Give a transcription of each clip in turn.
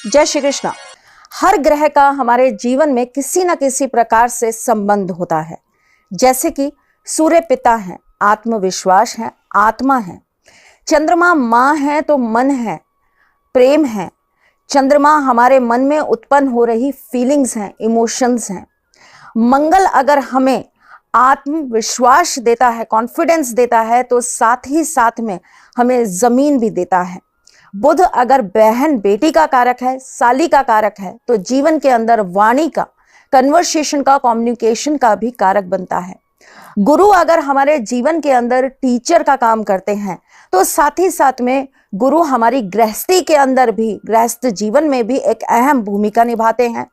जय श्री कृष्णा। हर ग्रह का हमारे जीवन में किसी न किसी प्रकार से संबंध होता है। जैसे कि सूर्य पिता है, आत्मविश्वास है, आत्मा है। चंद्रमा माँ है तो मन है, प्रेम है। चंद्रमा हमारे मन में उत्पन्न हो रही फीलिंग्स हैं, इमोशंस हैं। मंगल अगर हमें आत्मविश्वास देता है, कॉन्फिडेंस देता है, तो साथ ही साथ में हमें जमीन भी देता है। बुध अगर बहन बेटी का कारक है, साली का कारक है, तो जीवन के अंदर वाणी का, कन्वर्सेशन का, कम्युनिकेशन का भी कारक बनता है। गुरु अगर हमारे जीवन के अंदर टीचर का काम करते हैं, तो साथ ही साथ में गुरु हमारी गृहस्थी के अंदर भी, गृहस्थ जीवन में भी एक अहम भूमिका निभाते हैं।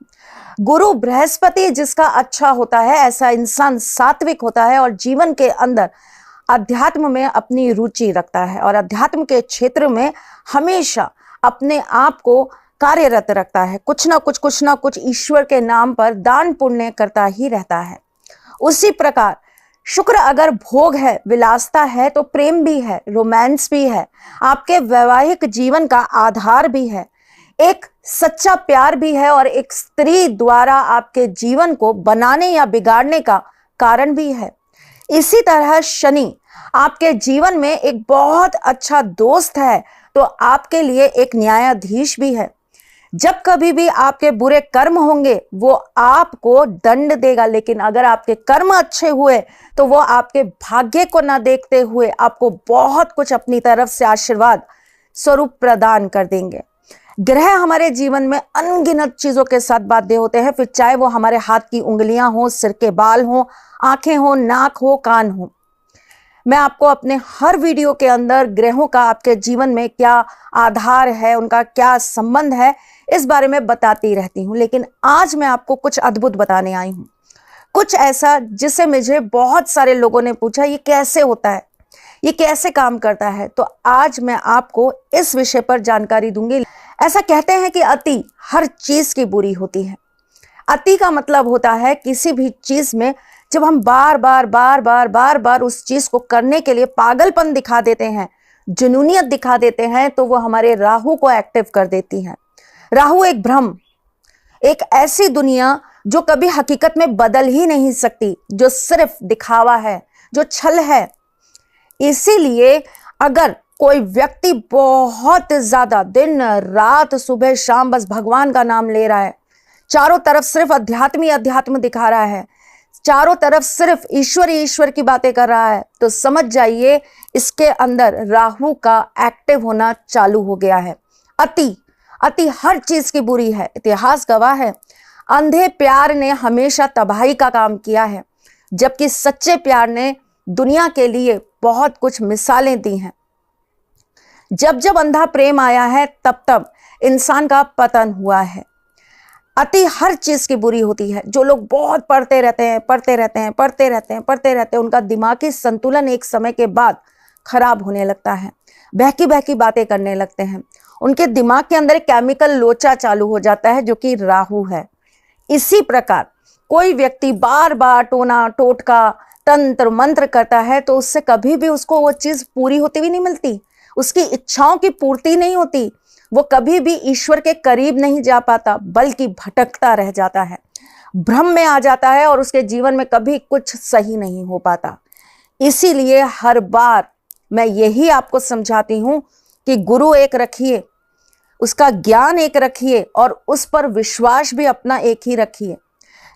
गुरु बृहस्पति जिसका अच्छा होता है, ऐसा इंसान सात्विक होता है और जीवन के अंदर अध्यात्म में अपनी रुचि रखता है और अध्यात्म के क्षेत्र में हमेशा अपने आप को कार्यरत रखता है। कुछ ना कुछ ईश्वर के नाम पर दान पुण्य करता ही रहता है। उसी प्रकार शुक्र अगर भोग है, विलासता है, तो प्रेम भी है, रोमांस भी है, आपके वैवाहिक जीवन का आधार भी है, एक सच्चा प्यार भी है और एक स्त्री द्वारा आपके जीवन को बनाने या बिगाड़ने का कारण भी है। इसी तरह शनि आपके जीवन में एक बहुत अच्छा दोस्त है, तो आपके लिए एक न्यायाधीश भी है। जब कभी भी आपके बुरे कर्म होंगे वो आपको दंड देगा, लेकिन अगर आपके कर्म अच्छे हुए तो वो आपके भाग्य को ना देखते हुए आपको बहुत कुछ अपनी तरफ से आशीर्वाद स्वरूप प्रदान कर देंगे। ग्रह हमारे जीवन में अनगिनत चीजों के साथ बाध्य होते हैं, फिर चाहे वो हमारे हाथ की उंगलियां हो, सिर के बाल हो, आंखें हो, नाक हो, कान हो। मैं आपको अपने हर वीडियो के अंदर ग्रहों का आपके जीवन में क्या आधार है, उनका क्या संबंध है, इस बारे में बताती रहती हूँ। लेकिन आज मैं आपको कुछ अद्भुत बताने आई हूँ, कुछ ऐसा जिससे मुझे बहुत सारे लोगों ने पूछा ये कैसे होता है, ये कैसे काम करता है। तो आज मैं आपको इस विषय पर जानकारी दूंगी। ऐसा कहते हैं कि अति हर चीज की बुरी होती है। अति का मतलब होता है किसी भी चीज में जब हम बार बार उस चीज को करने के लिए पागलपन दिखा देते हैं, जुनूनियत दिखा देते हैं, तो वो हमारे राहु को एक्टिव कर देती है। राहु एक भ्रम, एक ऐसी दुनिया जो कभी हकीकत में बदल ही नहीं सकती, जो सिर्फ दिखावा है, जो छल है। इसीलिए अगर कोई व्यक्ति बहुत ज्यादा दिन रात सुबह शाम बस भगवान का नाम ले रहा है, चारों तरफ सिर्फ अध्यात्म दिखा रहा है, चारों तरफ सिर्फ ईश्वर की बातें कर रहा है, तो समझ जाइए इसके अंदर राहु का एक्टिव होना चालू हो गया है। अति हर चीज की बुरी है। इतिहास गवाह है, अंधे प्यार ने हमेशा तबाही का काम किया है, जबकि सच्चे प्यार ने दुनिया के लिए बहुत कुछ मिसालें दी हैं। जब अंधा प्रेम आया है तब इंसान का पतन हुआ है। अति हर चीज की बुरी होती है। जो लोग बहुत पढ़ते रहते हैं, उनका दिमागी संतुलन एक समय के बाद खराब होने लगता है, बहकी बातें करने लगते हैं, उनके दिमाग के अंदर एक केमिकल लोचा चालू हो जाता है जो कि राहु है। इसी प्रकार कोई व्यक्ति बार बार टोना टोटका तंत्र मंत्र करता है, तो उससे कभी भी उसको वो चीज पूरी होती हुई नहीं मिलती, उसकी इच्छाओं की पूर्ति नहीं होती, वो कभी भी ईश्वर के करीब नहीं जा पाता, बल्कि भटकता रह जाता है, भ्रम में आ जाता है और उसके जीवन में कभी कुछ सही नहीं हो पाता। इसीलिए हर बार मैं यही आपको समझाती हूं कि गुरु एक रखिए, उसका ज्ञान एक रखिए और उस पर विश्वास भी अपना एक ही रखिए।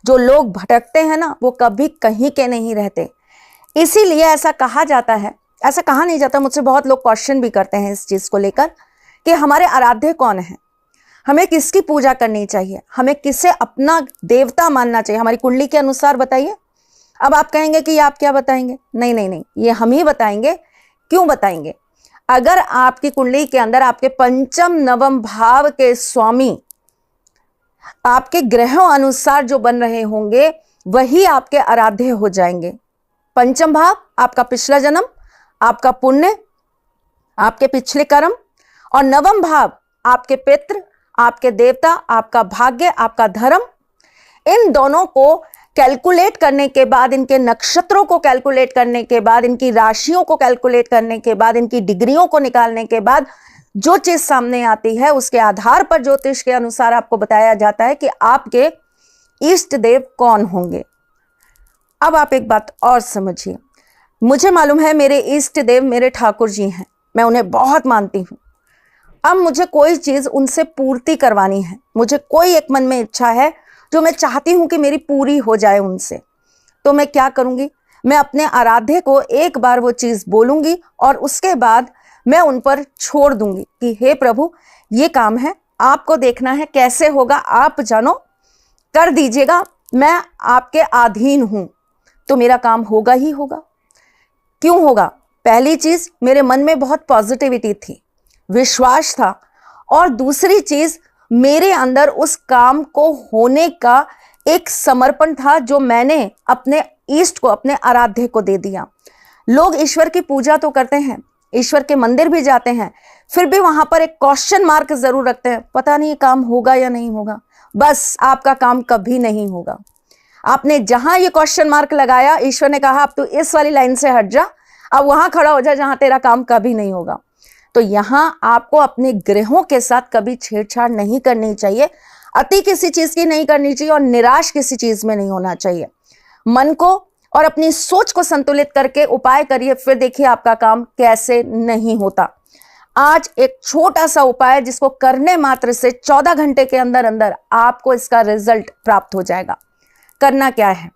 जो लोग भटकते हैं ना, वो कभी कहीं के नहीं रहते। इसीलिए ऐसा कहा जाता है, ऐसा कहा नहीं जाता, मुझसे बहुत लोग क्वेश्चन भी करते हैं इस चीज को लेकर कि हमारे आराध्य कौन है, हमें किसकी पूजा करनी चाहिए, हमें किसे अपना देवता मानना चाहिए, हमारी कुंडली के अनुसार बताइए। अब आप कहेंगे कि आप क्या बताएंगे? नहीं, ये हम ही बताएंगे। क्यों बताएंगे? अगर आपकी कुंडली के अंदर आपके पंचम नवम भाव के स्वामी आपके ग्रहों अनुसार जो बन रहे होंगे, वही आपके आराध्य हो जाएंगे। पंचम भाव आपका पिछला जन्म, आपका पुण्य, आपके पिछले कर्म, और नवम भाव आपके पितृ, आपके देवता, आपका भाग्य, आपका धर्म। इन दोनों को कैलकुलेट करने के बाद, इनके नक्षत्रों को कैलकुलेट करने के बाद, इनकी राशियों को कैलकुलेट करने के बाद, इनकी डिग्रियों को निकालने के बाद जो चीज सामने आती है उसके आधार पर ज्योतिष के अनुसार आपको बताया जाता है कि आपके इष्ट देव कौन होंगे। अब आप एक बात और समझिए, मुझे मालूम है मेरे इष्ट देव मेरे ठाकुर जी हैं, मैं उन्हें बहुत मानती हूं। अब मुझे कोई चीज उनसे पूर्ति करवानी है, मुझे कोई एक मन में इच्छा है जो मैं चाहती हूं कि मेरी पूरी हो जाए उनसे, तो मैं क्या करूंगी, मैं अपने आराध्य को एक बार वो चीज बोलूंगी और उसके बाद मैं उन पर छोड़ दूंगी कि हे प्रभु, ये काम है, आपको देखना है कैसे होगा, आप जानो, कर दीजिएगा, मैं आपके अधीन हूं, तो मेरा काम होगा ही होगा। क्यों होगा? पहली चीज, मेरे मन में बहुत पॉजिटिविटी थी, विश्वास था, और दूसरी चीज, मेरे अंदर उस काम को होने का एक समर्पण था जो मैंने अपने इष्ट को, अपने आराध्य को दे दिया। लोग ईश्वर की पूजा तो करते हैं, ईश्वर के मंदिर भी जाते हैं, फिर भी वहां पर एक क्वेश्चन मार्क जरूर रखते हैं, पता नहीं काम होगा या नहीं होगा। बस आपका काम कभी नहीं होगा। आपने जहां ये क्वेश्चन मार्क लगाया, ईश्वर ने कहा अब तू इस वाली लाइन से हट जा, अब वहां खड़ा हो जा जहां तेरा काम कभी नहीं होगा। तो यहां आपको अपने ग्रहों के साथ कभी छेड़छाड़ नहीं करनी चाहिए, अति किसी चीज की नहीं करनी चाहिए और निराश किसी चीज में नहीं होना चाहिए। मन को और अपनी सोच को संतुलित करके उपाय करिए, फिर देखिए आपका काम कैसे नहीं होता। आज एक छोटा सा उपाय जिसको करने मात्र से 14 घंटे के अंदर अंदर आपको इसका रिजल्ट प्राप्त हो जाएगा। करना क्या है,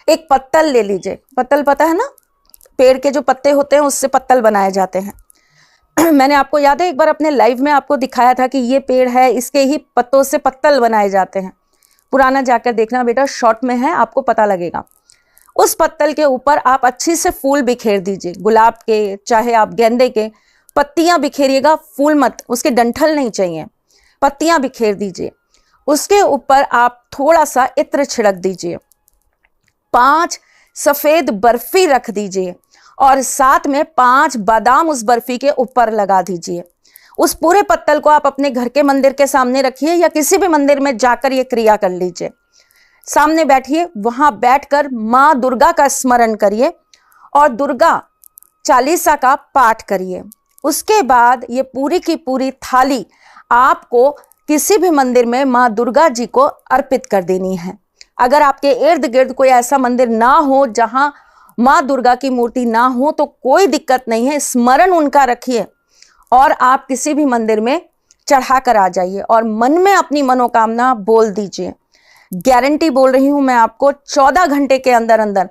एक पत्तल ले लीजिए, पत्तल पता है ना, पेड़ के जो पत्ते होते हैं उससे पत्तल बनाए जाते हैं। मैंने आपको याद है एक बार अपने लाइव में आपको दिखाया था कि ये पेड़ है, इसके ही पत्तों से पत्तल बनाए जाते हैं। पुराना जाकर देखना बेटा, शॉर्ट में है, आपको पता लगेगा। उस पत्तल के ऊपर आप अच्छी से फूल बिखेर दीजिए, गुलाब के चाहे आप गेंदे के, पत्तियां बिखेरिएगा, फूल मत, उसके डंठल नहीं चाहिए, पत्तियां बिखेर दीजिए। उसके ऊपर आप थोड़ा सा इत्र छिड़क दीजिए, 5 सफेद बर्फी रख दीजिए और साथ में 5 बादाम उस बर्फी के ऊपर लगा दीजिए। उस पूरे पत्तल को आप अपने घर के मंदिर के सामने रखिए या किसी भी मंदिर में जाकर ये क्रिया कर लीजिए। सामने बैठिए, वहां बैठकर मां दुर्गा का स्मरण करिए और दुर्गा चालीसा का पाठ करिए। उसके बाद ये पूरी की पूरी थाली आपको किसी भी मंदिर में मां दुर्गा जी को अर्पित कर देनी है। अगर आपके इर्द गिर्द कोई ऐसा मंदिर ना हो जहां मां दुर्गा की मूर्ति ना हो तो कोई दिक्कत नहीं है, स्मरण उनका रखिए और आप किसी भी मंदिर में चढ़ा कर आ जाइए और मन में अपनी मनोकामना बोल दीजिए। गारंटी बोल रही हूं मैं आपको, 14 घंटे के अंदर अंदर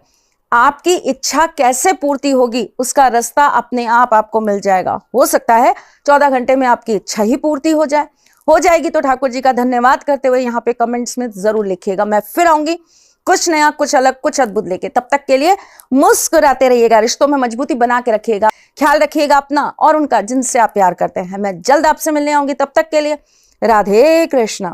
आपकी इच्छा कैसे पूर्ति होगी उसका रास्ता अपने आप आपको मिल जाएगा। हो सकता है 14 घंटे में आपकी इच्छा ही पूर्ति हो जाएगी तो ठाकुर जी का धन्यवाद करते हुए यहाँ पे कमेंट्स में जरूर लिखिएगा। मैं फिर आऊंगी कुछ नया, कुछ अलग, कुछ अद्भुत लेके। तब तक के लिए मुस्कुराते रहिएगा, रिश्तों में मजबूती बना के रखिएगा, ख्याल रखिएगा अपना और उनका जिनसे आप प्यार करते हैं। मैं जल्द आपसे मिलने आऊंगी, तब तक के लिए राधे कृष्णा।